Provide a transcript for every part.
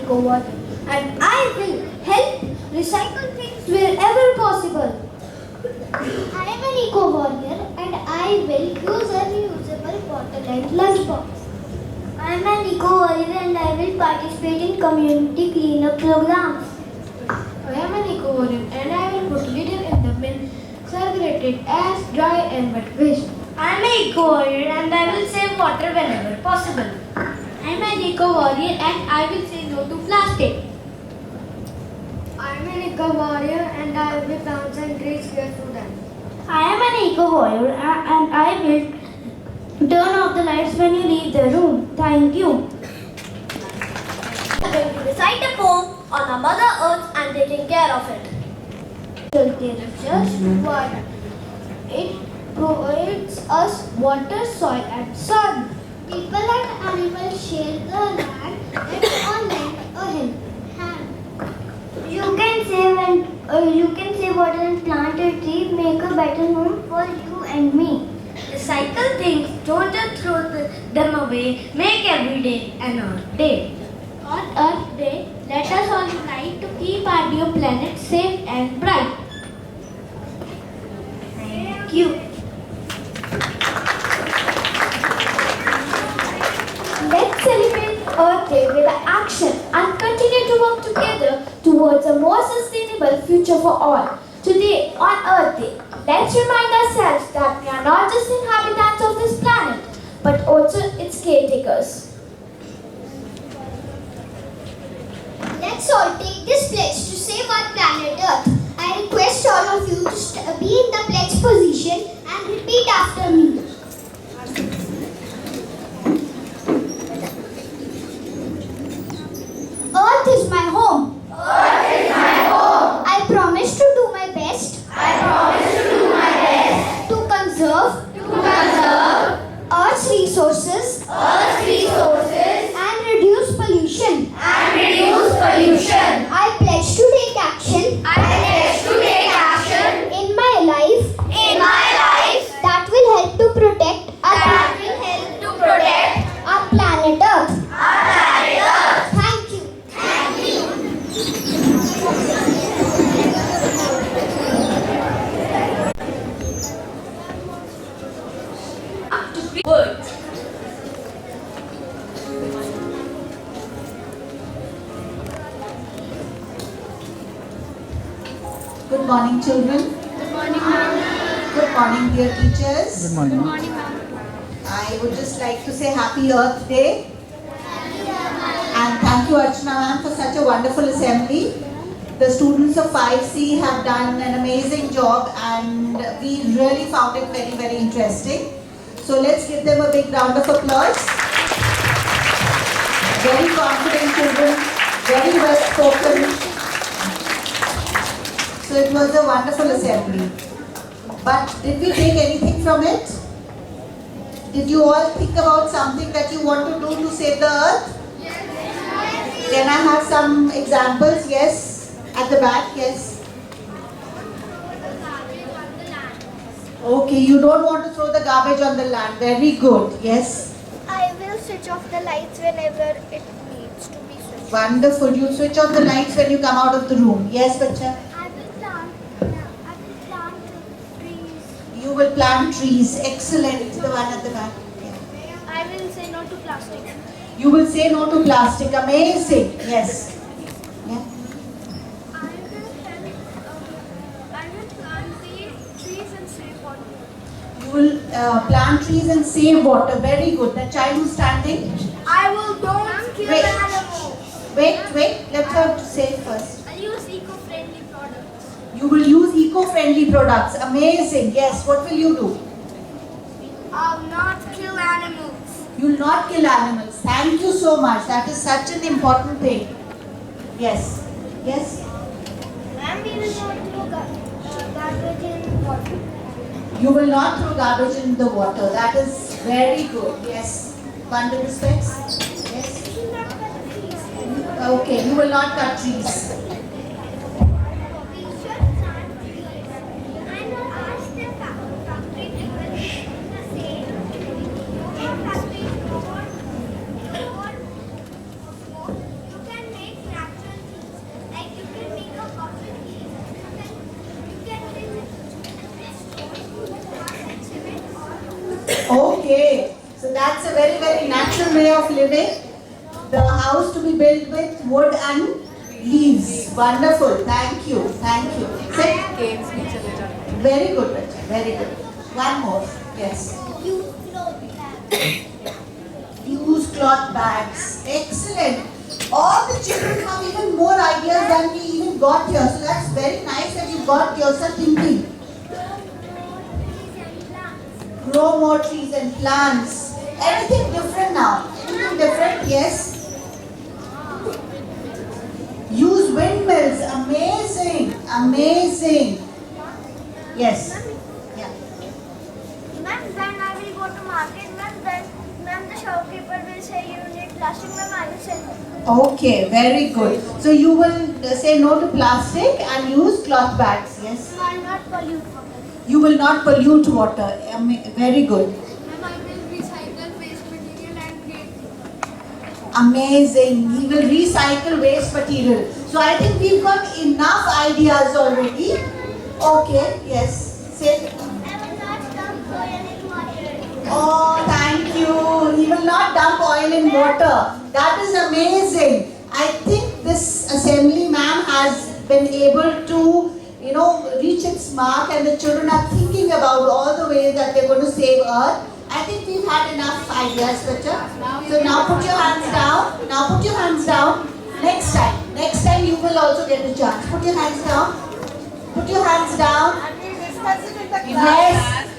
eco-warrior and I will help recycle things wherever possible. I am an eco-warrior and I will use a reusable bottle and lunchbox. I am an eco-warrior and I will participate in community cleanup programs. I am an eco-warrior and I will put litter in the bin segregated as dry and wet waste. I am an eco-warrior and I will save water whenever possible. I am an eco-warrior and I will say no to plastic. I am an eco-warrior and I will plant and trees care for them. I am an eco-warrior and I will turn off the lights when you leave the room. Thank you. We are going to recite a poem on our Mother Earth and taking care of it. Just water. It provides us water, soil and sun. People and animals share the land and on lend a helping hand. You can save water and plant a tree, make a better home for you and me. Recycle things, don't just throw them away. Make every day an Earth Day. On Earth Day, let us all unite to keep our dear planet safe and bright. Thank you. Let's celebrate Earth Day with action and continue to work together towards a more sustainable future for all. Today, on Earth Day, let's remind ourselves that we are not just inhabitants of this planet, but also its caretakers. Let's all take this pledge to save our planet Earth. I request all of you to be in the pledge position and repeat after me. Earth is my home. Earth is my home. I promise to do my best. I promise to do my best To conserve to conserve Earth's resources Earth's resources and reduce pollution. and reduce pollution. I pledge to take action I pledge to take action in my life in my life that will help to protect that will help to protect our planet Earth. our planet Earth. Thank you. Thank you. Words. Good morning, children. Good morning, ma'am. Good morning, dear teachers. Good morning. I would just like to say Happy Earth Day. And thank you, Archana ma'am, for such a wonderful assembly. The students of 5C have done an amazing job and we really found it very, very interesting. So let's give them a big round of applause. Very confident children, very well spoken. So it was a wonderful assembly. But did we take anything from it? Did you all think about something that you want to do to save the earth? Yes. Can I have some examples? Yes. At the back, yes. Okay, you don't want to throw the garbage on the land. Very good. Yes. I will switch off the lights whenever it needs to be switched. Wonderful. You switch on the lights when you come out of the room. Yes, Bacha? I will plant trees. You will plant trees. Excellent. The one at the back. Yeah. I will say no to plastic. You will say no to plastic. Amazing. Yes. Yeah. I will plant the trees and save water. You will plant trees and save water. Very good. The child who's standing. I will don't kill Wait. animals. Wait. Let her say first. I'll use eco-friendly products. You will use eco-friendly products. Amazing. Yes. What will you do? I'll not kill animals. You will not kill animals. Thank you so much. That is such an important thing. Yes. Yes. And we will not throw garbage in water. You will not throw garbage in the water. That is very good. Yes. One with respects. Yes. We will not cut trees. Okay. You will not cut trees. We should plant trees. I will ask the factory people say, no factories, no more smoke. You can make Okay, so that's a very, very natural way of living. The house to be built with wood and leaves. Wonderful. Thank you. Thank you. Very good, Bachcha. Very good. One more. Yes. Use cloth bags. Excellent. All the children have even more ideas than we even got here. So that's very nice that you got yourself thinking. Grow more trees and plants. Everything different now. Everything different, yes. Use windmills. Amazing. Amazing. Yes. Yeah. Ma'am, when I will go to market, ma'am, the shopkeeper will say you need plastic, ma'am, I will say no. Okay, very good. So you will say no to plastic and use cloth bags, yes? I will not pollute water. You will not pollute water. Very good. Ma'am, I will recycle waste material and create. Amazing. He will recycle waste material. So I think we've got enough ideas already. Okay, yes. Say. I will not dump oil in water. Oh, thank you. He will not dump oil in water. That is amazing. I think this assembly, ma'am, has been able to, reach its mark, and the children are thinking about all the ways that they're going to save Earth. I think we've had enough ideas, Bachcha. So now put your hands down. Now put your hands down. Next time you will also get a chance. Put your hands down. Put your hands down. Yes.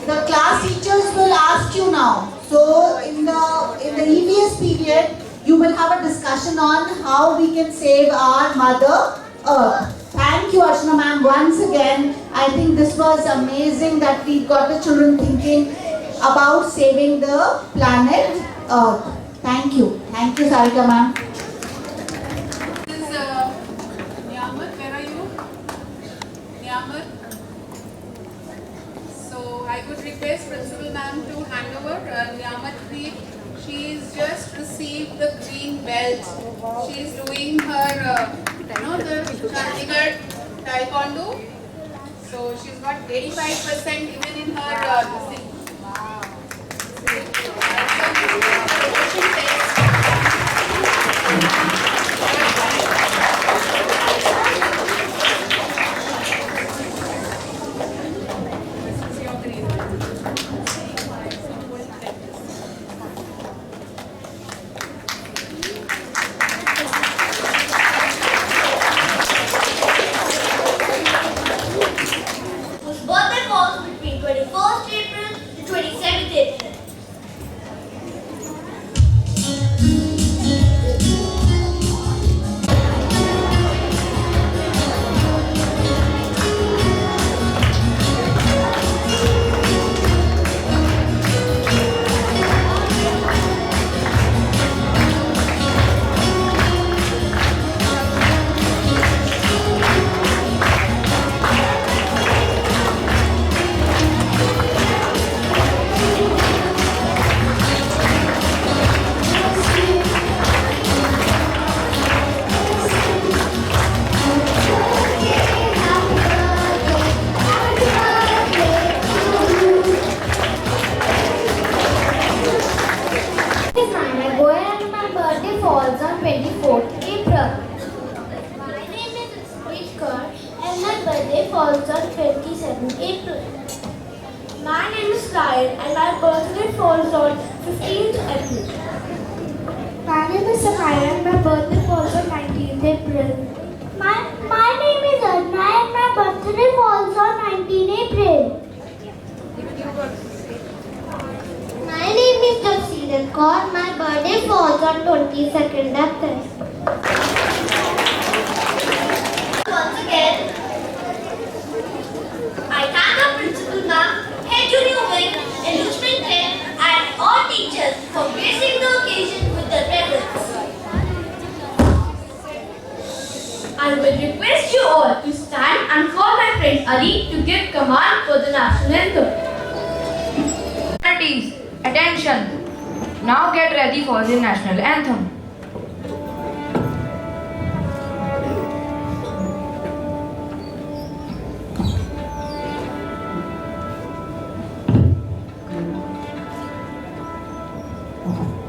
The class teachers will ask you now. So in the EVS period, you will have a discussion on how we can save our Mother Earth. Thank you, Archana ma'am, once again. I think this was amazing that we got the children thinking about saving the planet Earth. Thank you. Thank you, Sarika ma'am. This is Niyamat. Where are you? Niyamat. So I would request Principal Ma'am to hand over Niyamat Preet. She's just received the green belt. She's doing her, the Chandigarh Taekwondo. So she's got 85% even in her this thing. Whose birthday falls between 21st April to 27th April. My birthday falls on 24th April. My name is Rishkar and my birthday falls on 27th April. My name is Kyle and my birthday falls on 15th April. My name is Sakaya and my birthday falls on 19th April. My name is Arna and my birthday falls on 19th April. My name is Jagshidan Kaur. My birthday falls on 22nd April. Once again, I thank our Principal Ma'am, Head Junior Wing, Enrichment Head, and all teachers for gracing the occasion with their presence. I will request you all to stand and call my friend Ali to give command for the national anthem. Attention! Now get ready for the national anthem. Oh.